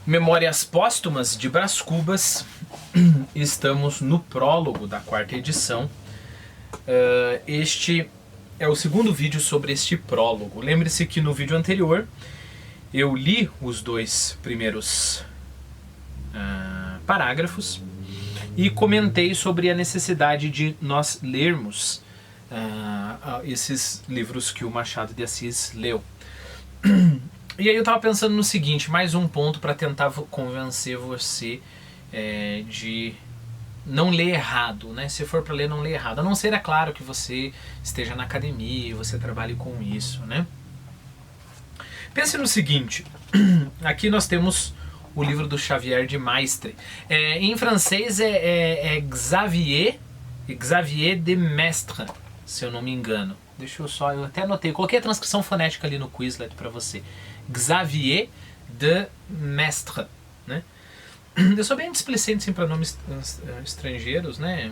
Memórias Póstumas de Brás Cubas. Estamos no prólogo da 4ª edição. Este é o segundo vídeo sobre este prólogo. Lembre-se que no vídeo anterior eu li os 2 primeiros parágrafos e comentei sobre a necessidade de nós lermos esses livros que o Machado de Assis leu. E aí eu estava pensando no seguinte, mais um ponto para tentar convencer você de não ler errado, né? Se for para ler, não ler errado. A não ser, é claro, que você esteja na academia e você trabalhe com isso, né? Pense no seguinte, aqui nós temos o livro do Xavier de Maistre. Em francês é Xavier de Maistre, se eu não me engano. Deixa eu só, eu até anotei, coloquei a transcrição fonética ali no Quizlet para você. Xavier de Maistre, né? Eu sou bem displicente assim, para nomes estrangeiros, né?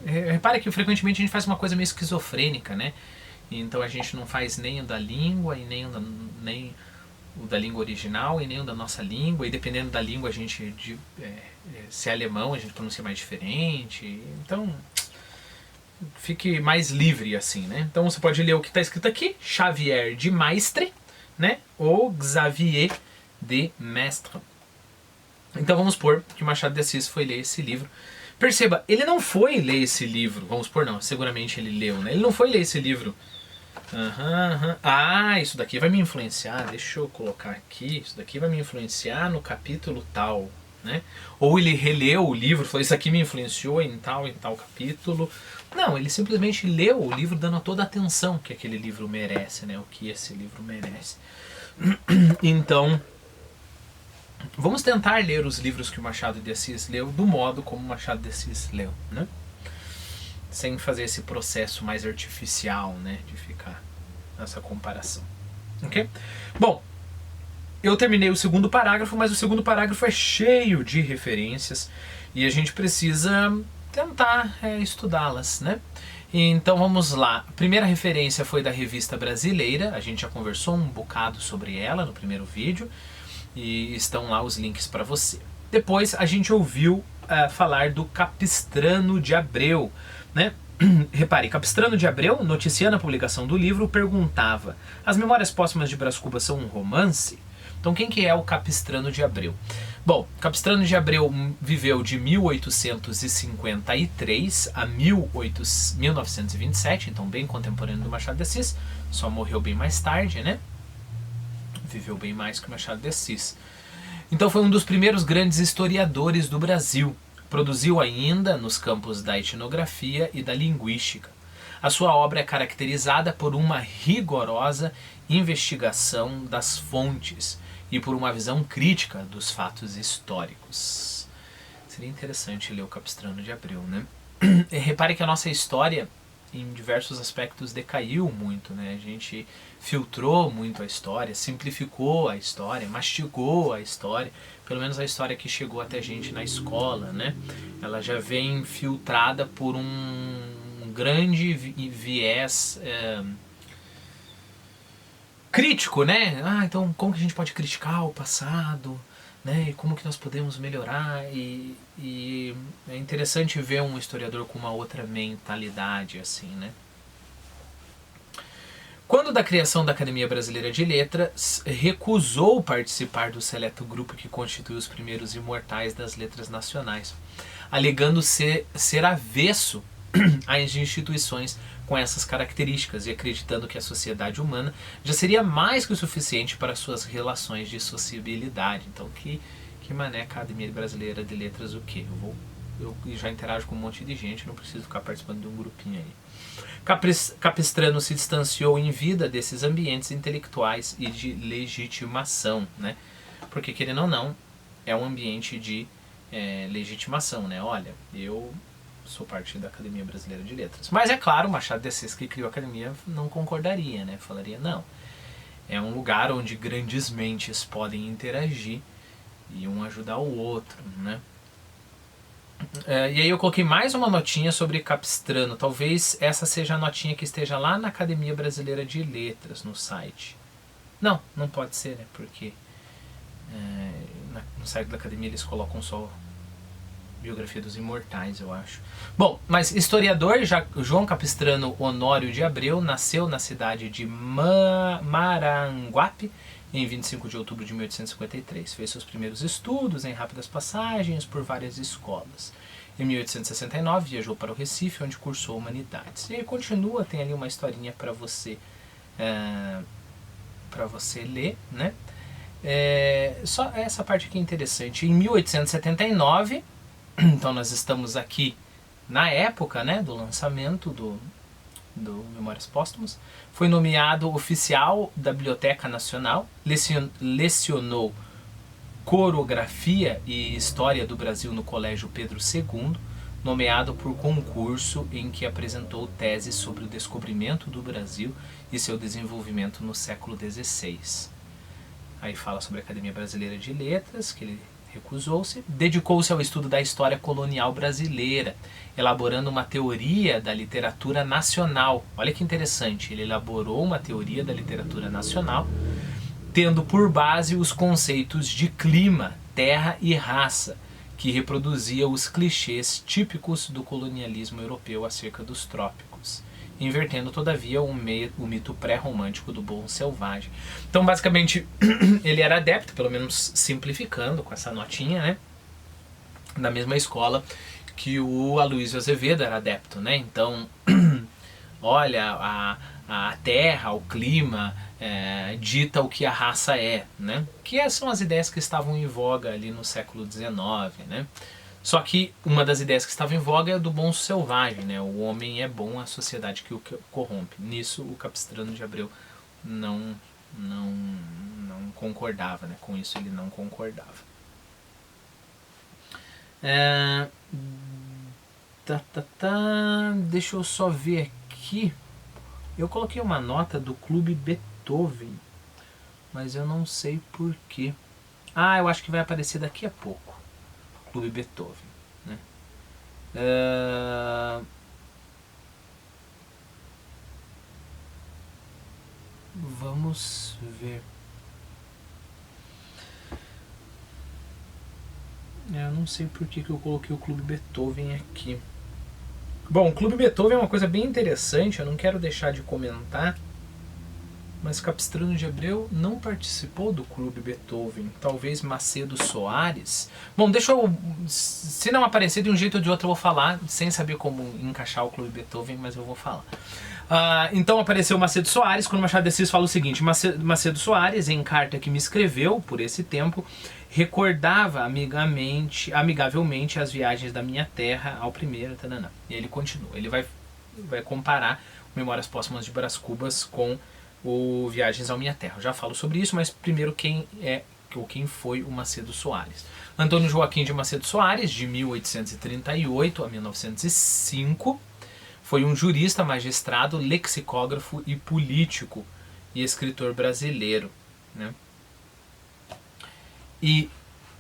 Repare que frequentemente a gente faz uma coisa meio esquizofrênica, né? Então a gente não faz nem o da língua, e nem o da língua original, e nem o da nossa língua, e dependendo da língua a gente, se é alemão, a gente pronuncia mais diferente. Então fique mais livre assim, né? Então você pode ler o que está escrito aqui, Xavier de Maistre, né? Ou Xavier de Maistre. Então vamos supor que o Machado de Assis foi ler esse livro. Perceba, ele não foi ler esse livro, vamos supor não, seguramente ele leu, né? Ele não foi ler esse livro. Ah, isso daqui vai me influenciar, deixa eu colocar aqui, isso daqui vai me influenciar no capítulo tal, né? Ou ele releu o livro, falou, isso aqui me influenciou em tal capítulo. Não, ele simplesmente leu o livro dando toda a atenção que aquele livro merece, né? O que esse livro merece. Então, vamos tentar ler os livros que o Machado de Assis leu do modo como o Machado de Assis leu, né? Sem fazer esse processo mais artificial, né? De ficar nessa comparação. Ok? Bom, eu terminei o segundo parágrafo, mas o segundo parágrafo é cheio de referências e a gente precisa tentar estudá-las, né? Então vamos lá. A primeira referência foi da Revista Brasileira, a gente já conversou um bocado sobre ela no primeiro vídeo e estão lá os links para você. Depois a gente ouviu falar do Capistrano de Abreu, né? Repare, Capistrano de Abreu, noticiando a publicação do livro, perguntava: as Memórias Póstumas de Brás Cubas são um romance? Então quem que é o Capistrano de Abreu? Bom, Capistrano de Abreu viveu de 1853 a 1927, então bem contemporâneo do Machado de Assis, só morreu bem mais tarde, né? Viveu bem mais que o Machado de Assis. Então foi um dos primeiros grandes historiadores do Brasil. Produziu ainda nos campos da etnografia e da linguística. A sua obra é caracterizada por uma rigorosa investigação das fontes e por uma visão crítica dos fatos históricos. Seria interessante ler o Capistrano de Abreu, né? Repare que a nossa história, em diversos aspectos, decaiu muito, né? A gente filtrou muito a história, simplificou a história, mastigou a história, pelo menos a história que chegou até a gente na escola, né? Ela já vem filtrada por um grande viés crítico, né? Então como que a gente pode criticar o passado, né? E como que nós podemos melhorar? E é interessante ver um historiador com uma outra mentalidade, assim, né? Quando da criação da Academia Brasileira de Letras, recusou participar do seleto grupo que constitui os primeiros imortais das letras nacionais, alegando ser avesso às instituições com essas características e acreditando que a sociedade humana já seria mais que o suficiente para suas relações de sociabilidade. Então, que mané Academia Brasileira de Letras o quê? Eu já interajo com um monte de gente, não preciso ficar participando de um grupinho aí. Capistrano se distanciou em vida desses ambientes intelectuais e de legitimação, né? Porque, querendo ou não, é um ambiente de legitimação, né? Olha, eu sou parte da Academia Brasileira de Letras. Mas é claro, Machado de Assis, que criou a academia, não concordaria, né? Falaria, não, é um lugar onde grandes mentes podem interagir e um ajudar o outro, né? E aí eu coloquei mais uma notinha sobre Capistrano. Talvez essa seja a notinha que esteja lá na Academia Brasileira de Letras, no site. Não pode ser, né? Porque No site da academia eles colocam só biografia dos imortais, eu acho. Bom, mas historiador João Capistrano Honório de Abreu nasceu na cidade de Maranguape em 25 de outubro de 1853. Fez seus primeiros estudos em rápidas passagens por várias escolas. Em 1869 viajou para o Recife, onde cursou Humanidades. E aí continua, tem ali uma historinha para você ler, né? Só essa parte aqui é interessante. Em 1879, então nós estamos aqui na época, né, do lançamento do Memórias Póstumas, foi nomeado oficial da Biblioteca Nacional, lecionou Corografia e História do Brasil no Colégio Pedro II, nomeado por concurso em que apresentou teses sobre o descobrimento do Brasil e seu desenvolvimento no século XVI. Aí fala sobre a Academia Brasileira de Letras, que ele recusou-se. Dedicou-se ao estudo da história colonial brasileira, elaborando uma teoria da literatura nacional. Olha que interessante, ele elaborou uma teoria da literatura nacional, tendo por base os conceitos de clima, terra e raça, que reproduzia os clichês típicos do colonialismo europeu acerca dos trópicos, invertendo todavia o mito pré-romântico do bom selvagem. Então basicamente ele era adepto, pelo menos simplificando com essa notinha, né, da mesma escola que o Aloysio Azevedo era adepto, né? Então olha, a terra, o clima dita o que a raça é, né? Que são as ideias que estavam em voga ali no século XIX, né? Só que uma das ideias que estava em voga é a do bom selvagem, né? O homem é bom, a sociedade que o corrompe. Nisso o Capistrano de Abreu não concordava, né? Com isso ele não concordava. Deixa eu só ver aqui. Eu coloquei uma nota do Clube Beethoven, mas eu não sei porquê. Eu acho que vai aparecer daqui a pouco. Clube Beethoven, né? Vamos ver. Eu não sei por que eu coloquei o Clube Beethoven aqui. Bom, o Clube Beethoven é uma coisa bem interessante, eu não quero deixar de comentar, mas Capistrano de Abreu não participou do Clube Beethoven. Talvez Macedo Soares. Bom, deixa eu... Se não aparecer de um jeito ou de outro eu vou falar, sem saber como encaixar o Clube Beethoven, mas eu vou falar. Então apareceu Macedo Soares, quando Machado de Assis fala o seguinte: Macedo Soares, em carta que me escreveu por esse tempo, recordava amigavelmente as viagens da minha terra ao primeiro... Tanana. E ele continua, ele vai comparar Memórias Póstumas de Brás Cubas com o Viagens à Minha Terra. Eu já falo sobre isso, mas primeiro quem foi o Macedo Soares. Antônio Joaquim de Macedo Soares, de 1838 a 1905, foi um jurista, magistrado, lexicógrafo e político e escritor brasileiro, né? E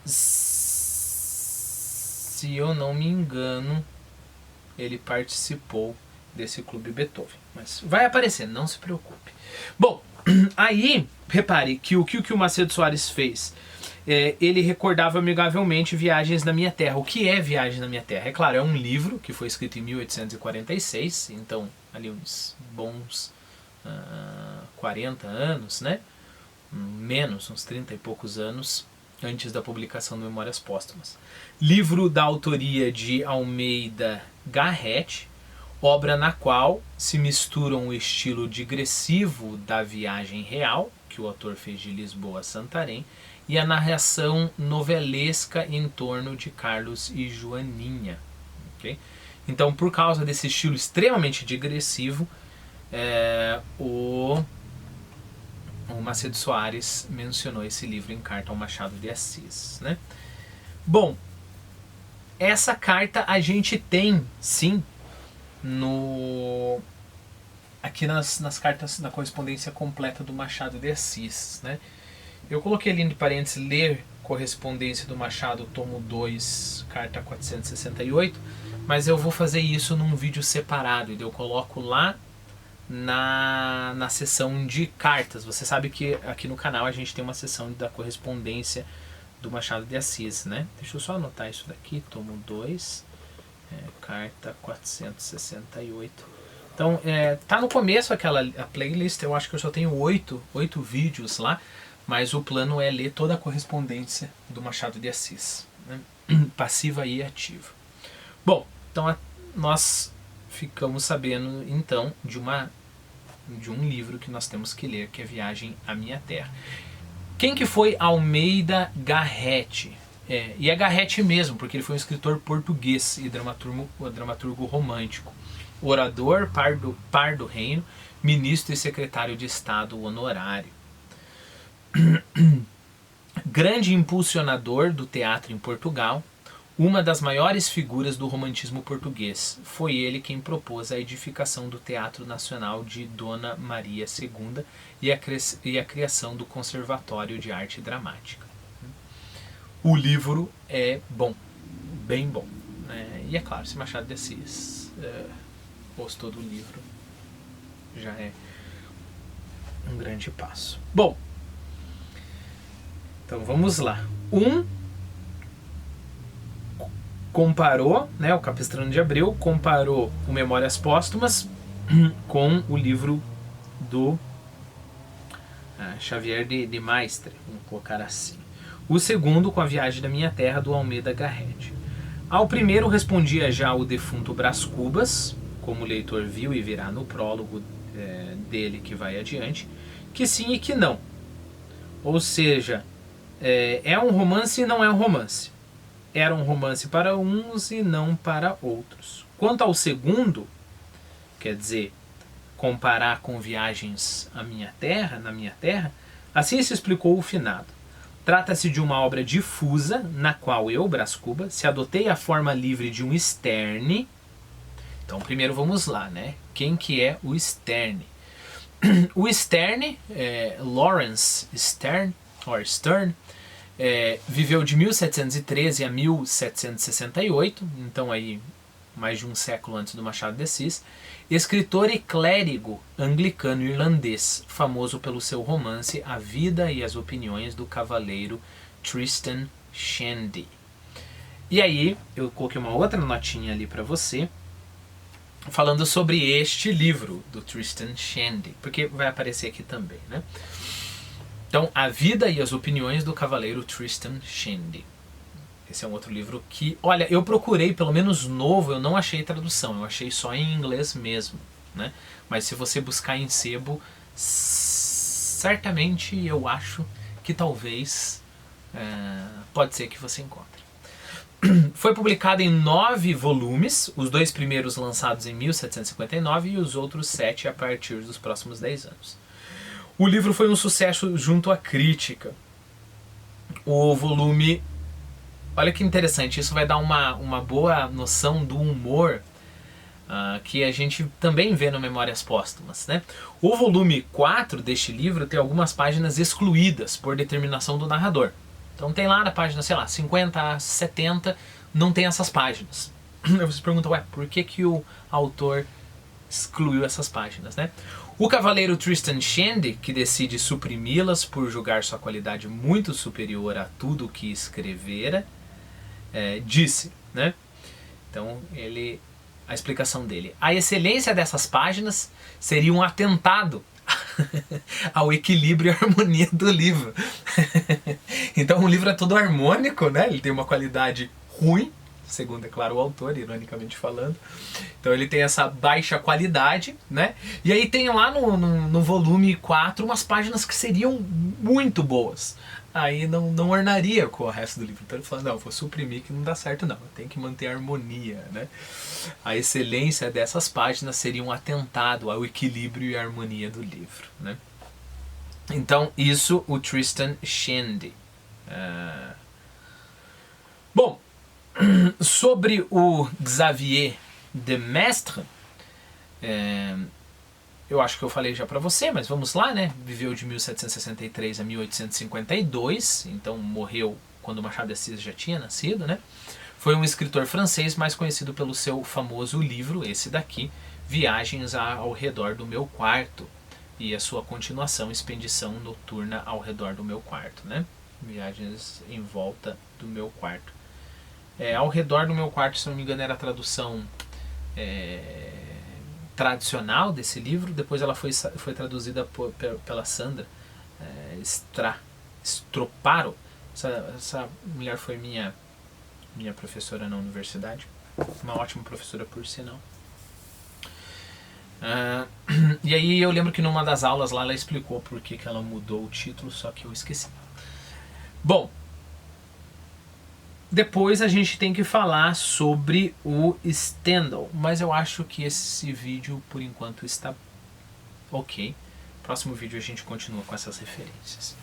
se eu não me engano, ele participou desse Clube Beethoven. Mas vai aparecer, não se preocupe. Bom, aí, repare que o Macedo Soares fez? Ele recordava amigavelmente Viagens na Minha Terra. O que é Viagens na Minha Terra? É claro, é um livro que foi escrito em 1846, então ali uns bons 40 anos, né? Menos, uns 30 e poucos anos antes da publicação do Memórias Póstumas. Livro da autoria de Almeida Garrett, obra na qual se misturam o estilo digressivo da viagem real, que o autor fez de Lisboa a Santarém, e a narração novelesca em torno de Carlos e Joaninha. Okay? Então, por causa desse estilo extremamente digressivo, o Macedo Soares mencionou esse livro em carta ao Machado de Assis, né? Bom, essa carta a gente tem, sim, aqui nas cartas da correspondência completa do Machado de Assis, né? Eu coloquei ali entre parênteses ler correspondência do Machado, tomo 2, carta 468, mas eu vou fazer isso num vídeo separado, e eu coloco lá na seção de cartas. Você sabe que aqui no canal a gente tem uma seção da correspondência do Machado de Assis, né? Deixa eu só anotar isso daqui, tomo 2, carta 468. Então, tá no começo a playlist, eu acho que eu só tenho 8 vídeos lá, mas o plano é ler toda a correspondência do Machado de Assis, né? Passiva e ativa. Bom, então nós ficamos sabendo então de um livro que nós temos que ler, que é Viagem à Minha Terra. Quem que foi Almeida Garrett? E é Garrett mesmo, porque ele foi um escritor português e dramaturgo romântico, orador, par do reino, ministro e secretário de Estado honorário. Grande impulsionador do teatro em Portugal, uma das maiores figuras do romantismo português. Foi ele quem propôs a edificação do Teatro Nacional de Dona Maria II e a criação do Conservatório de Arte Dramática. O livro é bom, bem bom. E é claro, se Machado de Assis gostou do livro, já é um grande passo. Bom, então vamos lá. Comparou, o Capistrano de Abreu comparou o Memórias Póstumas com o livro do Xavier de Maistre, vamos colocar assim. O segundo com A Viagem da Minha Terra, do Almeida Garrett. Ao primeiro respondia já o defunto Brás Cubas, como o leitor viu e virá no prólogo dele que vai adiante, que sim e que não. Ou seja, é um romance e não é um romance. Era um romance para uns e não para outros. Quanto ao segundo, quer dizer, comparar com Viagens à Minha Terra, na Minha Terra, assim se explicou o finado. Trata-se de uma obra difusa, na qual eu, Brás Cubas, se adotei a forma livre de um Sterne. Então, primeiro vamos lá, Quem que é o Sterne? O Sterne, Lawrence Sterne, viveu de 1713 a 1768, então aí mais de um século antes do Machado de Assis, escritor e clérigo anglicano irlandês, famoso pelo seu romance A Vida e as Opiniões do Cavaleiro Tristan Shandy. E aí eu coloquei uma outra notinha ali para você, falando sobre este livro do Tristan Shandy, porque vai aparecer aqui também, Então, A Vida e as Opiniões do Cavaleiro Tristan Shandy. Esse é um outro livro que, olha, eu procurei, pelo menos novo, eu não achei tradução, eu achei só em inglês mesmo, Mas se você buscar em sebo, certamente eu acho que talvez pode ser que você encontre. Foi publicado em 9 volumes, os 2 primeiros lançados em 1759 e os outros 7 a partir dos próximos 10 anos. O livro foi um sucesso junto à crítica. O volume... Olha que interessante, isso vai dar uma boa noção do humor que a gente também vê no Memórias Póstumas, O volume 4 deste livro tem algumas páginas excluídas por determinação do narrador. Então tem lá na página, 50 a 70, não tem essas páginas. Aí você pergunta, por que o autor excluiu essas páginas, O cavaleiro Tristan Shandy, que decide suprimi-las por julgar sua qualidade muito superior a tudo o que escrevera, disse, Então, a explicação dele. A excelência dessas páginas seria um atentado ao equilíbrio e harmonia do livro. Então, o livro é todo harmônico, Ele tem uma qualidade ruim, segundo, é claro, o autor, ironicamente falando. Então ele tem essa baixa qualidade, E aí tem lá no volume 4 umas páginas que seriam muito boas. Aí não ornaria com o resto do livro. Então ele fala, não, vou suprimir que não dá certo não, tem que manter a harmonia, A excelência dessas páginas seria um atentado ao equilíbrio e harmonia do livro, Então isso o Tristan Shandy. Bom, sobre o Xavier de Maistre, eu acho que eu falei já para você, mas vamos lá, Viveu de 1763 a 1852, então morreu quando Machado de Assis já tinha nascido, Foi um escritor francês mais conhecido pelo seu famoso livro, esse daqui, Viagens ao redor do meu quarto e a sua continuação, Expedição Noturna ao redor do meu quarto, né? Viagens em volta do meu quarto. Ao redor do meu quarto, se não me engano, era a tradução tradicional desse livro. Depois ela foi traduzida pela Sandra Stroparo. Essa mulher foi minha professora na universidade, uma ótima professora por sinal. E aí eu lembro que numa das aulas lá ela explicou por que ela mudou o título, só que eu esqueci. Bom, depois a gente tem que falar sobre o Stendhal, mas eu acho que esse vídeo por enquanto está ok. Próximo vídeo a gente continua com essas referências.